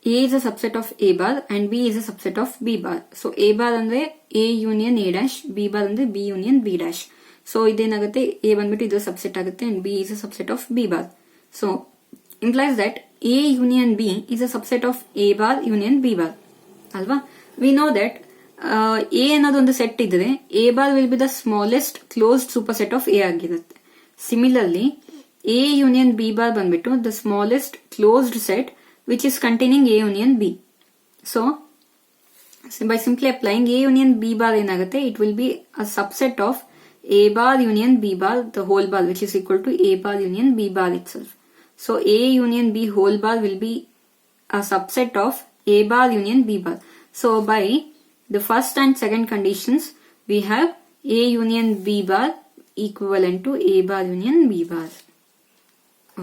A is a subset of A bar and B is a subset of B bar. So A bar ಅಂದ್ರೆ A union A dash, B bar ಅಂದ್ರೆ B union B dash. So ಇದೇನಾಗುತ್ತೆ, A ಬಂದ್ಬಿಟ್ಟು ಇದು subset ಆಗುತ್ತೆ and B is a subset of B bar. So implies that A union B is a subset of A bar union B bar. ಅಲ್ವಾ? We know that A ಅನ್ನೋದು ಒಂದು set ಇದ್ರೆ A bar will be the smallest closed superset of A ಆಗಿರುತ್ತೆ. Similarly, A union B bar ಬಂದ್ಬಿಟ್ಟು the smallest closed set which is containing A union B. So by simply applying A union B bar ಏನಾಗುತ್ತೆ, it will be a subset of A bar union B bar the whole bar, which is equal to A bar union B bar itself. So A union B whole bar will be a subset of A bar union B bar. So by the first and second conditions, we have A union B bar equivalent to A bar union B bar.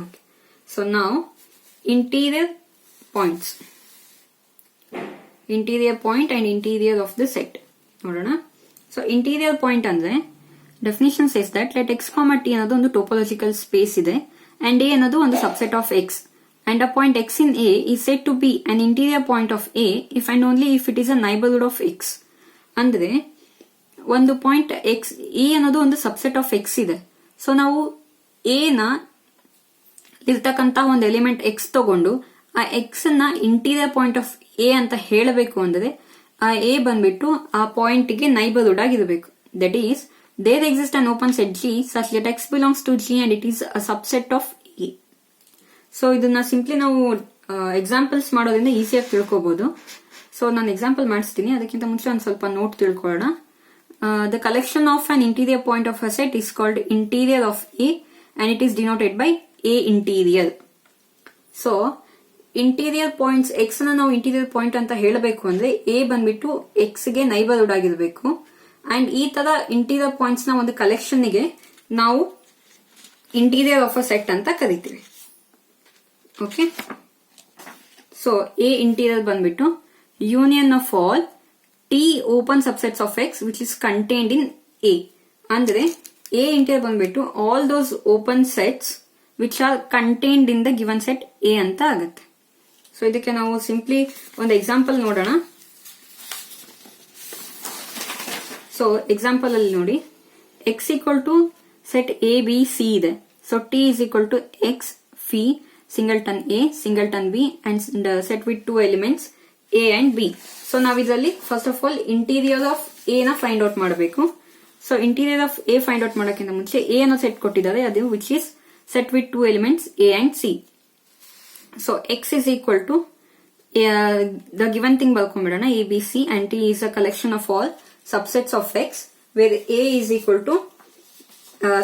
Okay. So now interior points. Interior point and interior of the set. ನೋಡೋಣ. So interior point ಅಂದ್ರೆ definition says that let x, t ಅನ್ನೋದು ಒಂದು topological space ಇದೆ and A ಅನ್ನೋದು ಒಂದು subset of x and a point x in A is said to be an interior point of A if and only if it is a neighborhood of x. ಅಂದ್ರೆ ಒಂದು point x, A ಅನ್ನೋದು ಒಂದು subset of x ಇದೆ. So ನಾವು A ನ ಇರ್ತಕ್ಕಂತ ಒಂದು element x ತಗೊಂಡು ಆ x ನ ಇಂಟೀರಿಯರ್ ಪಾಯಿಂಟ್ ಆಫ್ A ಅಂತ ಹೇಳಬೇಕು ಅಂದ್ರೆ ಆ A ಬಂದ್ಬಿಟ್ಟು ಆ ಪಾಯಿಂಟ್ ಗೆ ನೈಬರ್ಹುಡ್ ಆಗಿರಬೇಕು. That is there exist an open set G such that x belongs to G and it is a subset of A. So ಇದನ್ನ ಸಿಂಪ್ಲಿ ನಾವು ಎಕ್ಸಾಂಪಲ್ಸ್ ಮಾಡೋದ್ರಿಂದ ಈಸಿಯಾಗಿ ತಿಳ್ಕೋಬಹುದು. ಸೊ ನಾನು ಎಕ್ಸಾಂಪಲ್ ಮಾಡಿಸ್ತೀನಿ, ಅದಕ್ಕಿಂತ ಮುಂಚೆ ಒಂದು ಸ್ವಲ್ಪ ನೋಟ್ ತಿಳ್ಕೊಳ್ಳೋಣ. The collection of an interior point of a set is called interior of A and it is denoted by A interior. So interior points X ನ ನಾವು ಇಂಟೀರಿಯರ್ ಪಾಯಿಂಟ್ ಅಂತ ಹೇಳಬೇಕು ಅಂದ್ರೆ A ಬಂದ್ಬಿಟ್ಟು ಎಕ್ಸ್ ಗೆ ನೈಬರ್ಹುಡ್ ಆಗಿರಬೇಕು and ಈ ತರ ಇಂಟೀರಿಯರ್ ಪಾಯಿಂಟ್ಸ್ ನ ಒಂದು ಕಲೆಕ್ಷನ್ ಗೆ ನಾವು ಇಂಟೀರಿಯರ್ ಆಫ್ ಅ ಸೆಟ್ ಅಂತ ಕರಿತೀವಿ. ಓಕೆ, ಸೊ A ಇಂಟೀರಿಯರ್ ಬಂದ್ಬಿಟ್ಟು union of all T open subsets of X which is contained in A. ಅಂದ್ರೆ A interior ಬಂದ್ಬಿಟ್ಟು all those open sets which are contained in the given set A ಅಂತ ಆಗುತ್ತೆ. So ಇದಕ್ಕೆ ನಾವು simply ಒಂದು example ನೋಡೋಣ. So example ಅಲ್ಲಿ ನೋಡಿ, x equal to set A B C ಇದೆ. So T is equal to X phi singleton A singleton B and set with two elements A and B. So ನಾವ್ ಇದರಲ್ಲಿ first of all interior of A ನ find out ಮಾಡಬೇಕು. So interior of A find out ಮಾಡೋಕ್ಕಿಂತ ಮುಂಚೆ A ಅನ್ನೋ set ಕೊಟ್ಟಿದ್ದಾರೆ, ಅದು which is set with two elements A and C. So X is equal to the given thing ಬರ್ಕೊಂಡ್ಬಿಡೋಣ, A B C and T is a collection of all subsets of X where A is equal to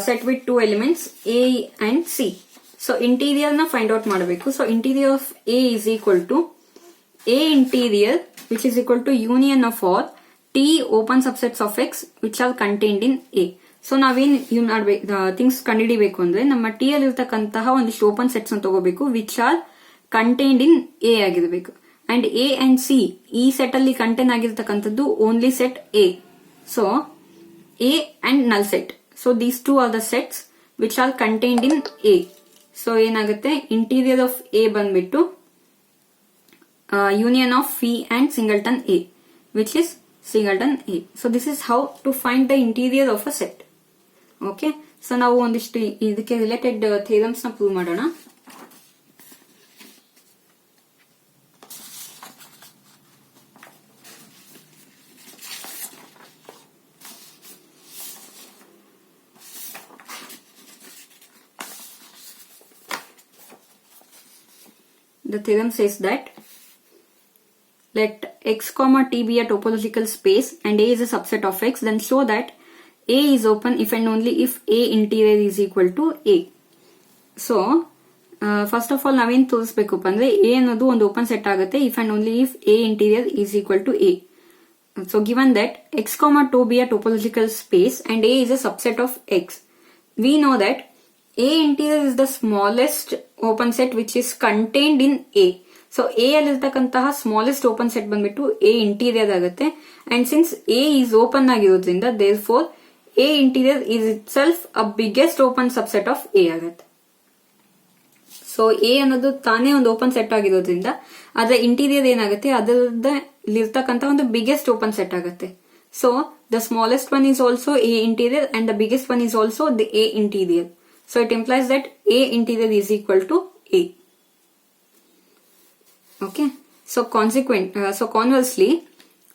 set with two elements A and C. So interior ನ find out ಮಾಡಬೇಕು. So interior of A is equal to A interior which is equal to union of all T open subsets of X which are contained in A. So ನಾವೇನ್ things ಕಂಡುಹಿಡಿಬೇಕು ಅಂದ್ರೆ ನಮ್ಮ T ಅಲ್ಲಿ ಇರ್ತಕ್ಕಂತಹ ಒಂದಿಷ್ಟು open sets ಅಂತ ತಗೋಬೇಕು which are contained in A ಆಗಿರಬೇಕು. ಅಂಡ್ A ಅಂಡ್ C ಈ ಸೆಟ್ ಅಲ್ಲಿ ಕಂಟೈನ್ ಆಗಿರ್ತಕ್ಕಂಥದ್ದು only set A. So A and ನಲ್ set. So these two are the sets which are contained in A. So ಏನಾಗುತ್ತೆ, interior of A ಬಂದ್ಬಿಟ್ಟು union of phi and singleton A which is singleton A. So this is how to find the interior of a set. Okay, so ನಾವು ಒಂದಿಷ್ಟು ಇದಕ್ಕೆ related theorems ನ prove ಮಾಡೋಣ. The theorem says that let x comma t be a topological space and A is a subset of X, then show that A is open if and only if A interior is equal to A. So first of all ನಾವೇನ್ ತೋರಿಸಬೇಕಪ್ಪ ಅಂದ್ರೆ A ಅನ್ನೋದು ಒಂದು open set ಆಗುತ್ತೆ if and only if A interior is equal to A. So given that x comma 2 be a topological space and A is a subset of X, we know that A interior is the smallest open set which is contained in A. So A ಅಲ್ಲಿರ್ತಕ್ಕಂತಹ smallest open set ಬಂದ್ಬಿಟ್ಟು A interior ಆಗುತ್ತೆ and since A is open ಆಗಿರೋದ್ರಿಂದ therefore A interior is itself a biggest open subset of A ಆಗುತ್ತೆ. So A ಅನ್ನೋದು ತಾನೇ ಒಂದು open set ಆಗಿರೋದ್ರಿಂದ ಅದರ ಇಂಟೀರಿಯರ್ ಏನಾಗುತ್ತೆ ಅದರಲ್ಲಿರ್ತಕ್ಕಂಥ ಒಂದು ಬಿಗ್ಗೆಸ್ಟ್ ಓಪನ್ ಸೆಟ್ ಆಗುತ್ತೆ. So the smallest one is also A interior and the biggest one is also the A interior. So it implies that A interior is equal to A. Okay, so conversely,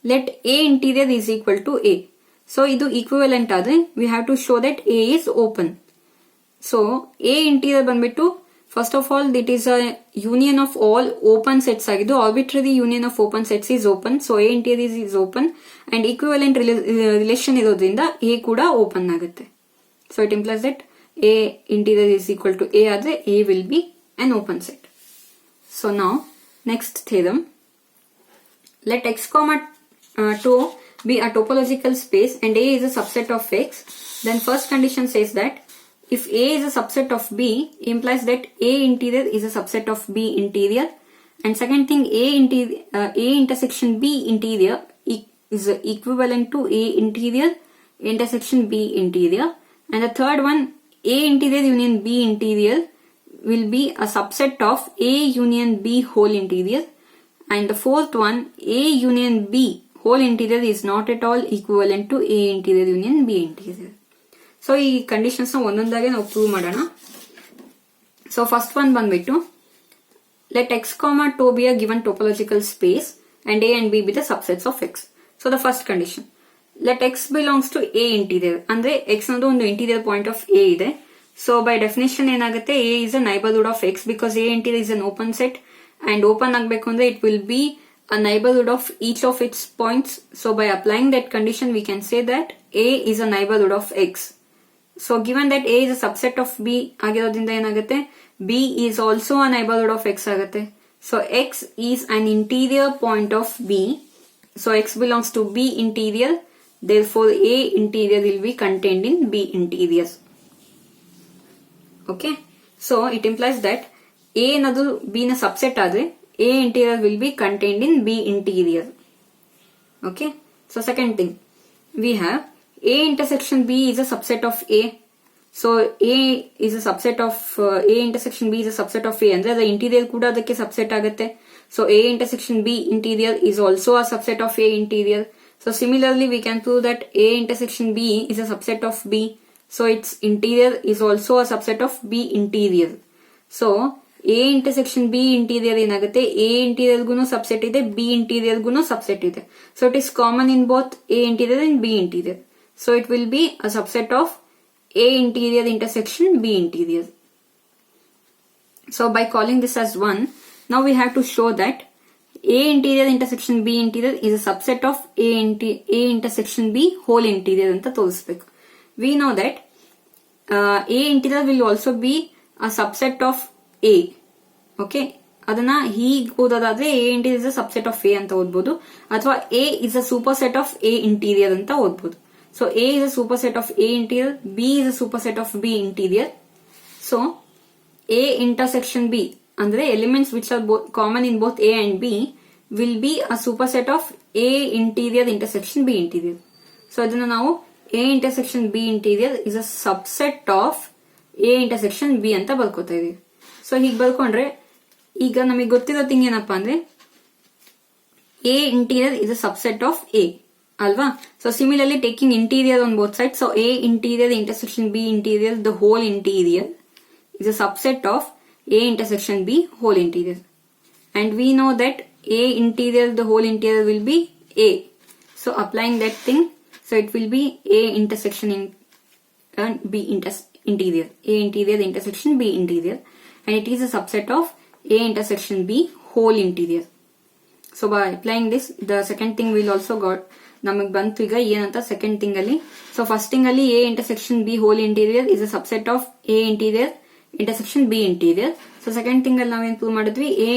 let A interior is equal to A. So idu equivalent adre we have to show that A is open. So A interior banbittu first of all it is a union of all open sets ಆಗಿದ್ದು arbitrary union of open sets is open. So A interior is open and equivalent relation ಇರೋದ್ರಿಂದ A ಕೂಡ open ಆಗುತ್ತೆ. So it implies that A interior is equal to A adre A will be an open set. So now next theorem, let x comma 2 be a topological space and A is a subset of X. Then first condition says that if A is a subset of B, implies that A interior is a subset of B interior. And second thing, A intersection B interior is equivalent to A interior intersection B interior. And the third one, A interior union B interior will be a subset of A union B whole interior. And the fourth one, A union B whole interior is not at all equivalent to A interior union B interior. So ಈ conditions ಒಂದೊಂದಾಗೆ ನಾವು prove ಮಾಡೋಣ. So first one ಬಂದ್ಬಿಟ್ಟು let x comma 2 be a given topological space and A and B be the subsets of X. So the first condition, let x belongs to A interior ಅಂದ್ರೆ x ಅನ್ನೋದು ಒಂದು interior point of A ಇದೆ. So by definition ಏನಾಗುತ್ತೆ, A is a neighborhood of X because A interior is an open set and open ಆಗಬೇಕು ಅಂದ್ರೆ it will be a neighborhood of each of its points. So by applying that condition we can say that A is a neighborhood of X. So given that A is a subset of B ಆಗಿರೋದ್ರಿಂದ ಏನಾಗುತ್ತೆ, B is also a neighborhood of X ಆಗುತ್ತೆ. So X is an interior point of B. So X belongs to B interior. Therefore A interior will be contained in B interior. Okay, so it implies that A ಅನ್ನೋದು B ನ subset ಆದ್ರೆ A interior will be contained in B interior. Okay, so second thing, we have A intersection B is a subset of A. So A is a subset of A intersection B is a subset of A ಅಂದ್ರೆ the interior ಕೂಡ ಅದಕ್ಕೆ subset ಆಗುತ್ತೆ. So A intersection B interior is also a subset of A interior. So similarly we can prove that A intersection B is a subset of B. So its interior is also a subset of B interior. So A intersection B interior ಏನಾಗುತ್ತೆ, A interior ಗುನು subset ಇದೆ, B interior ಗುನು subset ಇದೆ. So it is common in both A interior and B interior. So it will be a subset of A interior intersection B interior. So by calling this as 1, now we have to show that A interior intersection B interior is a subset of A intersection B whole interior ಅಂತ ತೋರಿಸಬೇಕು. We know that A interior will also be a subset of A. Okay, ಅದನ್ನ ಹೀಗೆ ಓದೋದಾದ್ರೆ A interior is a subset of A ಅಂತ ಓದ್ಬೋದು, ಅಥವಾ A is a superset of A interior ಅಂತ ಓದ್ಬೋದು. So A is a superset of A interior, B is a superset of B interior. So A intersection B ಅಂದ್ರೆ elements which are common in both A and B will be a superset of A interior intersection B interior. So ಅದನ್ನ ನಾವು A intersection B interior is a subset of A intersection B ಅಂತ ಬರ್ಕೋತಾ ಇದೀವಿ. So ಹೀಗೆ ಬರ್ಕೊಂಡ್ರೆ ಈಗ ನಮಗೆ ಗೊತ್ತಿರೋ thing ಏನಪ್ಪಾ ಅಂದ್ರೆ A interior is a subset of A ಅಲ್ವಾ. So similarly taking interior on both side, so A interior intersection B interior the whole interior is a subset of A intersection B whole interior, and we know that A interior the whole interior will be A. So applying that thing, so it will be A intersection in B interior, A interior intersection B interior, and it is a subset of A intersection B whole interior. So by applying this, the second thing will also got ನಮಗೆ ಬಂತು ಈಗ ಏನಂತ second thing ಅಲ್ಲಿ. So first thing ಅಲ್ಲಿ A intersection B whole interior is a subset of A interior intersection B interior. So second thing ಅಲ್ಲಿ ನಾವೇನ್ prove ಮಾಡಿದ್ವಿ, A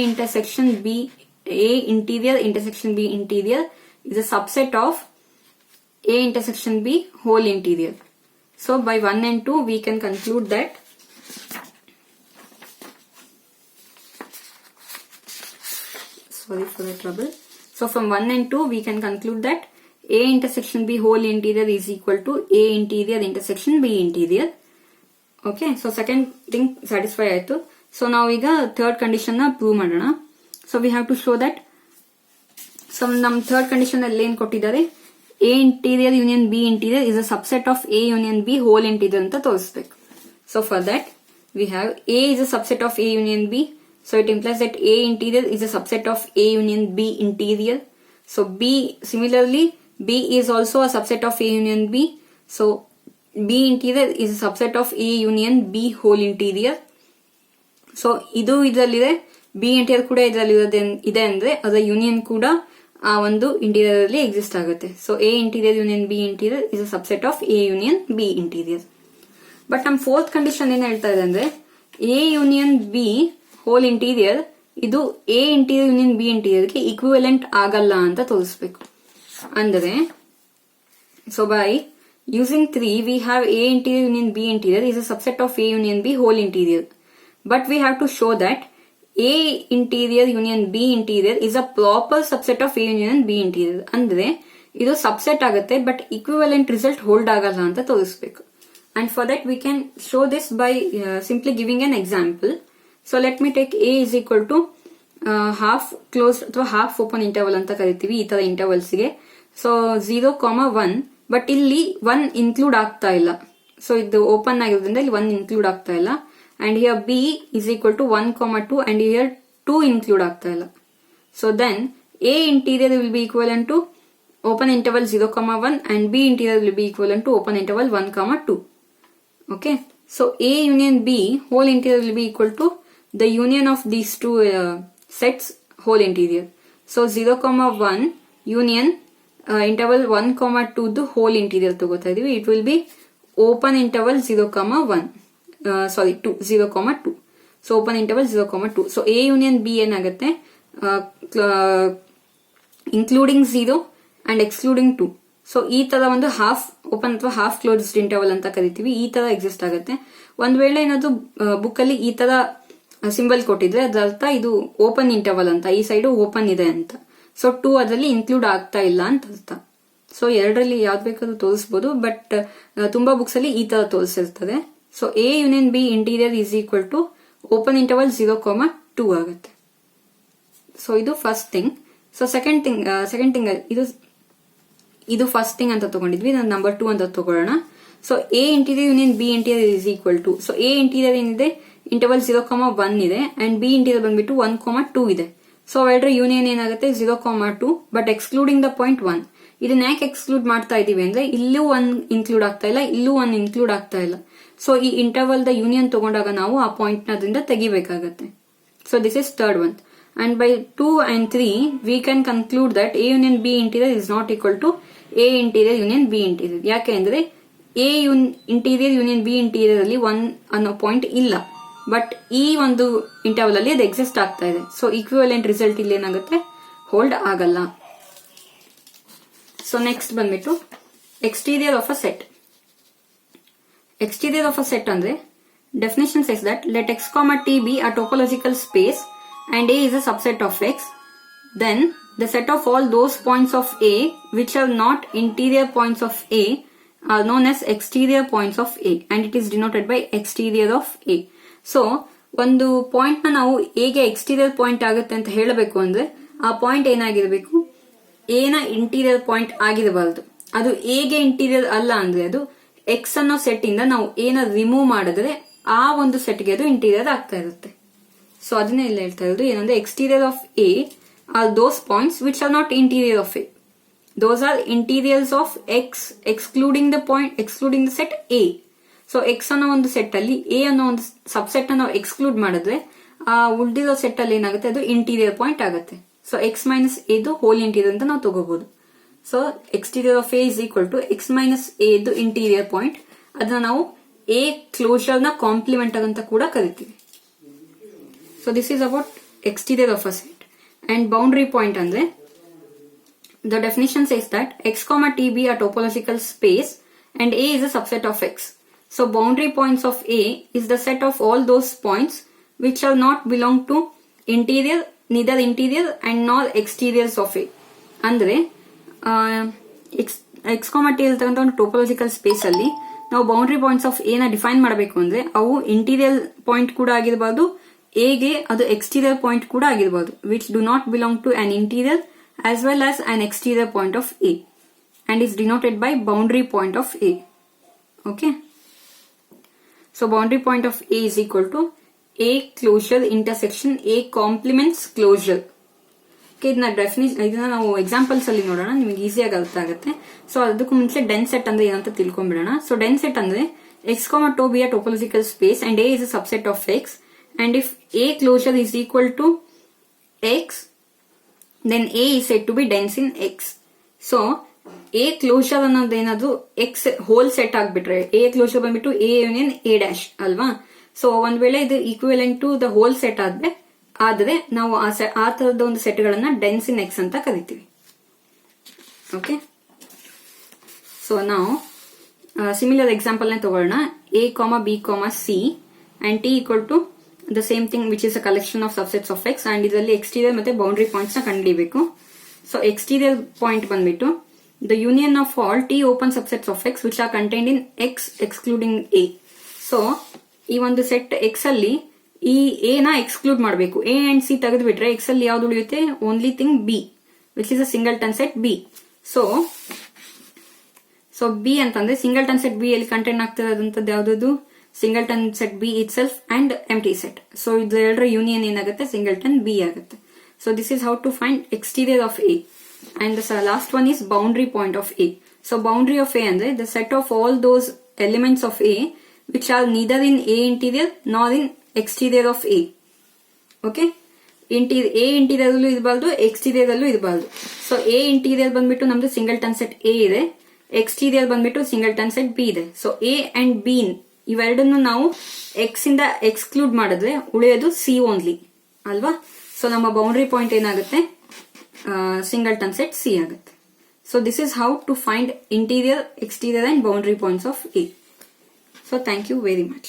interior intersection B interior is a subset of A intersection B whole interior. So by 1 and 2 we can conclude that sorry for the trouble. So from 1 and 2 we can conclude that A intersection B whole interior is equal to A interior intersection B interior. Okay, so second thing satisfy ಆಯ್ತು. So ನಾವೀಗ third condition ನ prove ಮಾಡೋಣ. So we have to show that, so ನಮ್ third condition ಅಲ್ಲಿ ಏನ್ ಕೊಟ್ಟಿದ್ದಾರೆ, A interior union B interior is a subset of A union B whole interior ಅಂತ ತೋರಿಸಬೇಕು. So for that we have A is a subset of A union B. So it implies that A interior is a subset of A union B interior. So B, similarly, B is also a subset of A union B. So B interior is a subset of A union B whole interior. So ಇದು ಇದರಲ್ಲಿದೆ, B interior ಕೂಡ ಇದರಲ್ಲಿ ಇದೆ ಅಂದ್ರೆ ಅದರ union ಕೂಡ ಆ ಒಂದು ಇಂಟೀರಿಯರ್ ಅಲ್ಲಿ ಎಕ್ಸಿಸ್ಟ್ ಆಗುತ್ತೆ. So A interior union B interior is a subset of A union B interior. But ನಮ್ ಫೋರ್ತ್ ಕಂಡೀಷನ್ ಏನ್ ಹೇಳ್ತಾ ಇದೆ ಅಂದ್ರೆ, A union B whole interior ಇದು ಎ ಇಂಟೀರಿಯರ್ ಯೂನಿಯನ್ ಬಿ ಇಂಟೀರಿಯರ್ಗೆ ಇಕ್ವಿವೆಲೆಂಟ್ ಆಗಲ್ಲ ಅಂತ ತೋರಿಸಬೇಕು. ಅಂದರೆ so by using 3 we have A interior union B interior is a subset of A union B whole interior. But we have to show that A interior union B interior is a proper subset of A union B interior. ಅಂದ್ರೆ ಇದು subset ಆಗುತ್ತೆ but equivalent result hold ಆಗಲ್ಲ ಅಂತ ತೋರಿಸಬೇಕು. And for that we can show this by simply giving an example. So let me take A is equal to half closed ಅಥವಾ half open interval ಅಂತ ಕರಿತೀವಿ ಈ ತರ ಇಂಟರ್ವಲ್ಸ್ ಗೆ. ಸೊ 0,1 ಬಟ್ ಇಲ್ಲಿ 1 ಇನ್ಕ್ಲೂಡ್ ಆಗ್ತಾ ಇಲ್ಲ. ಸೊ ಇದು ಓಪನ್ ಆಗಿರೋದ್ರಿಂದ ಇಲ್ಲಿ 1 ಇನ್ಕ್ಲೂಡ್ ಆಗ್ತಾ ಇಲ್ಲ. And here B is equal to 1,2 and here 2 include ಆಗ್ತಾ ಇಲ್ಲ. So then A interior will be equivalent to open interval 0,1 and B interior will be equivalent to open interval 1,2. Okay. So A union B whole interior will be equal to the union of these two sets whole interior. So 0,1 union interval 1,2 the whole interior ತಗೋತಾ ಇದೀವಿ. It will be open interval 0,1 2 0,2. So open interval 0,2. So A union B ಏನಾಗುತ್ತೆ, including 0 and excluding 2. So ಈ ತರ ಒಂದು half open ಅಥವಾ half closed interval ಅಂತ ಕರಿತೀವಿ. ಈ ತರ ಎಕ್ಸಿಸ್ಟ್ ಆಗುತ್ತೆ. ಒಂದ್ ವೇಳೆ ಏನಾದ್ರು ಬುಕ್ ಅಲ್ಲಿ ಈ ತರ ಸಿಂಬಲ್ ಕೊಟ್ಟಿದ್ರೆ ಅದರ್ಥ ಇದು ಓಪನ್ ಇಂಟರ್ವಲ್ ಅಂತ, ಈ ಸೈಡ್ ಓಪನ್ ಇದೆ ಅಂತ. ಸೊ 2 ಅದರಲ್ಲಿ ಇನ್ಕ್ಲೂಡ್ ಆಗ್ತಾ ಇಲ್ಲ ಅಂತ ಅರ್ಥ. ಸೊ ಎರಡರಲ್ಲಿ ಯಾವ್ದು ಬೇಕಾದ್ರೂ ತೋರಿಸಬಹುದು, ಬಟ್ ತುಂಬಾ ಬುಕ್ಸ್ ಅಲ್ಲಿ ಈ ತರ ತೋರಿಸಿರ್ತದೆ. So A union B interior is equal to open interval 0,2 ಆಗುತ್ತೆ. ಸೊ ಇದು first thing. So second thing ಇದು ಫಸ್ಟ್ ಥಿಂಗ್ ಅಂತ ತಗೊಂಡಿದ್ವಿ, ನಾನು ನಂಬರ್ 2 ಅಂತ ತಗೊಳ್ಳೋಣ. So A interior union B interior is equal to, so A interior ಏನಿದೆ interval 0,1 ಇದೆ ಅಂಡ್ ಬಿ ಇಂಟೀರಿಯರ್ ಬಂದ್ಬಿಟ್ಟು 1,2 ಇದೆ. ಸೊ ಅವೆರಡರ ಯೂನಿಯನ್ ಏನಾಗುತ್ತೆ 0,2 ಬಟ್ ಎಕ್ಸ್ಕ್ಲೂಡಿಂಗ್ ದ ಪಾಯಿಂಟ್ 1. ಇದನ್ನ ಯಾಕೆ ಎಕ್ಸ್ಕ್ಲೂಡ್ ಮಾಡ್ತಾ ಇದೀವಿ ಅಂದ್ರೆ ಇಲ್ಲೂ 1 ಇನ್ಕ್ಲೂಡ್ ಆಗ್ತಾ ಇಲ್ಲ, ಇಲ್ಲೂ 1 ಇನ್ಕ್ಲೂಡ್ ಆಗ್ತಾ ಇಲ್ಲ. ಸೊ ಈ ಇಂಟರ್ವಲ್ ದ ಯೂನಿಯನ್ ತಗೊಂಡಾಗ ನಾವು ಆ ಪಾಯಿಂಟ್ ನ ಅದರಿಂದ ತೆಗಿಬೇಕಾಗತ್ತೆ. So this is third one. And by 2 and 3 we can conclude that A union B interior is not equal to A interior union B interior. ಯಾಕೆ ಅಂದ್ರೆ A interior union B interior ಅಲ್ಲಿ 1 ಅನ್ನೋ point ಇಲ್ಲ, but ಈ ಒಂದು interval ಅಲ್ಲಿ ಅದು exist ಆಗ್ತಾ ಇದೆ. ಸೊ ಈಕ್ವಿವೆಲೆಂಟ್ ರಿಸಲ್ಟ್ ಇಲ್ಲಿ ಏನಾಗುತ್ತೆ, ಹೋಲ್ಡ್ ಆಗಲ್ಲ. ಸೊ ನೆಕ್ಸ್ಟ್ ಬಂದ್ಬಿಟ್ಟು exterior of a set. Exterior of a set ಅಂದ್ರೆ definition says that let x, t be a topological space and A is a subset of X, then the set of all those points of A which are not interior points of A are known as exterior points of A and it is denoted by exterior of A. So ಒಂದು point ನ ನಾವು ಹೇಗೆ exterior point ಆಗುತ್ತೆ ಅಂತ ಹೇಳಬೇಕು ಅಂದ್ರೆ ಆ point ಏನಾಗಿರ್ಬೇಕು, ಎ ನ ಇಂಟೀರಿಯರ್ ಪಾಯಿಂಟ್ ಆಗಿರಬಾರದು. ಅದು ಹೇಗೆ ಇಂಟೀರಿಯರ್ ಅಲ್ಲ ಅಂದ್ರೆ ಅದು ಎಕ್ಸ್ ಅನ್ನೋ ಸೆಟ್ ಇಂದ ನಾವು ಎ ನ ರಿಮೂವ್ ಮಾಡಿದ್ರೆ ಆ ಒಂದು ಸೆಟ್ಗೆ ಅದು ಇಂಟೀರಿಯರ್ ಆಗ್ತಾ ಇರುತ್ತೆ. ಸೊ ಅದನ್ನೇ ಇಲ್ಲಿ ಹೇಳ್ತಾ ಇರೋದು ಏನಂದ್ರೆ exterior of A are those points which are not interior of A. Those are interiors of X excluding the set A. So X ಅನ್ನೋ ಒಂದು ಸೆಟ್ ಅಲ್ಲಿ ಎ ಅನ್ನೋ ಒಂದು ಸಬ್ಸೆಟ್ ಅನ್ನು ಎಕ್ಸ್ಕ್ಲೂಡ್ ಮಾಡಿದ್ರೆ ಆ ಉಳಿದಿರೋ ಸೆಟ್ ಅಲ್ಲಿ ಏನಾಗುತ್ತೆ, ಅದು ಇಂಟೀರಿಯರ್ ಪಾಯಿಂಟ್ ಆಗುತ್ತೆ. ಸೊ ಎಕ್ಸ್ ಮೈನಸ್ ಎದು ಹೋಲ್ ಇಂಟೀರಿಯರ್ ಅಂತ ನಾವು ತಗೋಬಹುದು. So exterior of A is equal to X minus ಎದು ಇಂಟೀರಿಯರ್ ಪಾಯಿಂಟ್. ಅದನ್ನ ನಾವು ಎ ಕ್ಲೋಜರ್ ನ ಕಾಂಪ್ಲಿಮೆಂಟ್ ಅಂತ ಕೂಡ ಕರಿತೀವಿ. So this is about exterior of a set. And boundary point andre the definition says that x, t be a topological space and A is a subset of X. So boundary points of A is the set of all those points which are not belong to interior, neither interior and nor exteriors of A. Andre x, t ಇರ್ತಕ್ಕಂಥ ಒಂದು topological space ಅಲ್ಲಿ ನಾವು boundary points of A ನ define ಮಾಡಬೇಕು ಅಂದ್ರೆ ಅವು interior point ಕೂಡ ಆಗಿರಬಾರ್ದು, ಎಗೆ ಅದು ಎಕ್ಸ್ಟೀರಿಯರ್ ಪಾಯಿಂಟ್ ಕೂಡ ಆಗಿರಬಹುದು, which do not belong to an interior as well as an exterior point of A and is denoted by boundary point of A. Okay. So boundary point of A is equal to A closure intersection A complements closure. Okay, ಇದನ್ನ ನಾವು examples ಅಲ್ಲಿ ನೋಡೋಣ, ನಿಮಗೆ ಈಸಿಯಾಗಿ ಅರ್ಥ ಆಗುತ್ತೆ. So ಅದಕ್ಕೂ ಮುಂಚೆ ಡೆನ್ ಸೆಟ್ ಅಂದ್ರೆ ಏನಂತ ತಿಳ್ಕೊಂಡ್ಬಿಡೋಣ. ಸೊ ಡೆನ್ ಸೆಟ್ ಅಂದ್ರೆ x, tau be a topological space and A is a subset of X, and if A closure is equal to X, then A is said to be dense in X. So A closure ಅನ್ನೋದೇನಾದ್ರು X whole set ಆಗ್ಬಿಟ್ರೆ A closure ಬಂದ್ಬಿಟ್ಟು A union A dash ಅಲ್ವಾ. So ಒಂದ್ ವೇಳೆ ಇದು equivalent to the whole set ಆದ್ರೆ ನಾವು ಆ ತರದ ಒಂದು ಸೆಟ್ ಗಳನ್ನ ಡೆನ್ಸ್ ಇನ್ ಎಕ್ಸ್ ಅಂತ ಕರಿತೀವಿ. ಓಕೆ, ಸೊ ನಾವು ಸಿಮಿಲರ್ ಎಕ್ಸಾಂಪಲ್ ನ ತಗೊಳ್ಳೋಣ. A B C and T equal to the same thing which is a collection of subsets of X, and ಇದರಲ್ಲಿ ಎಕ್ಸ್ಟೀರಿಯರ್ ಮತ್ತೆ ಬೌಂಡ್ರಿ ಪಾಯಿಂಟ್ಸ್ ನ ಕಂಡುಹಿಡಿಯಬೇಕು. ಸೊ ಎಕ್ಸ್ಟೀರಿಯರ್ ಪಾಯಿಂಟ್ ಬಂದ್ಬಿಟ್ಟು the union of all T open subsets of X which are contained in X excluding A. So ಈ ಒಂದು set X ಅಲ್ಲಿ ಈ A ನ ಎಕ್ಸ್ಕ್ಲೂಡ್ ಮಾಡಬೇಕು. A ಅಂಡ್ C ತೆಗೆದು ಬಿಟ್ರೆ X ಅಲ್ಲಿ ಯಾವ್ದು ಉಳಿಯುತ್ತೆ? Only thing B, which is a singleton set B. So B ಅಂತಂದ್ರೆ ಸಿಂಗಲ್ಟನ್ ಸೆಟ್ B ಅಲ್ಲಿ ಕಂಟೈನ್ ಆಗ್ತಿರೋದಂತದ್ದು ಯಾವ್ದು? Singleton set B itself and empty set. So ಇದೆರಡರ ಯೂನಿಯನ್ ಏನಾಗುತ್ತೆ? ಸಿಂಗಲ್ಟನ್ B ಆಗುತ್ತೆ. So this is how to find exterior of A. And the last one is boundary point of A. So boundary of A andre the set of all those elements of A which are neither in A interior nor in exterior of A. Okay, A interior allu irbaldu, exterior allu irbaldu. So A interior ಬಂದ್ಬಿಟ್ಟು ನಮ್ದು singleton set A ಇದೆ, exterior ಬಂದ್ಬಿಟ್ಟು singleton set B ಇದೆ. So A and B ಇವೆರಡನ್ನು ನಾವು X ಇಂದ exclude ಮಾಡಿದ್ರೆ ಉಳಿಯೋದು C ಓನ್ಲಿ ಅಲ್ವಾ. ಸೊ ನಮ್ಮ ಬೌಂಡ್ರಿ ಪಾಯಿಂಟ್ ಏನಾಗುತ್ತೆ? Singleton set C ಆಗುತ್ತೆ. So this is how to find interior, exterior and boundary points of A. So thank you very much.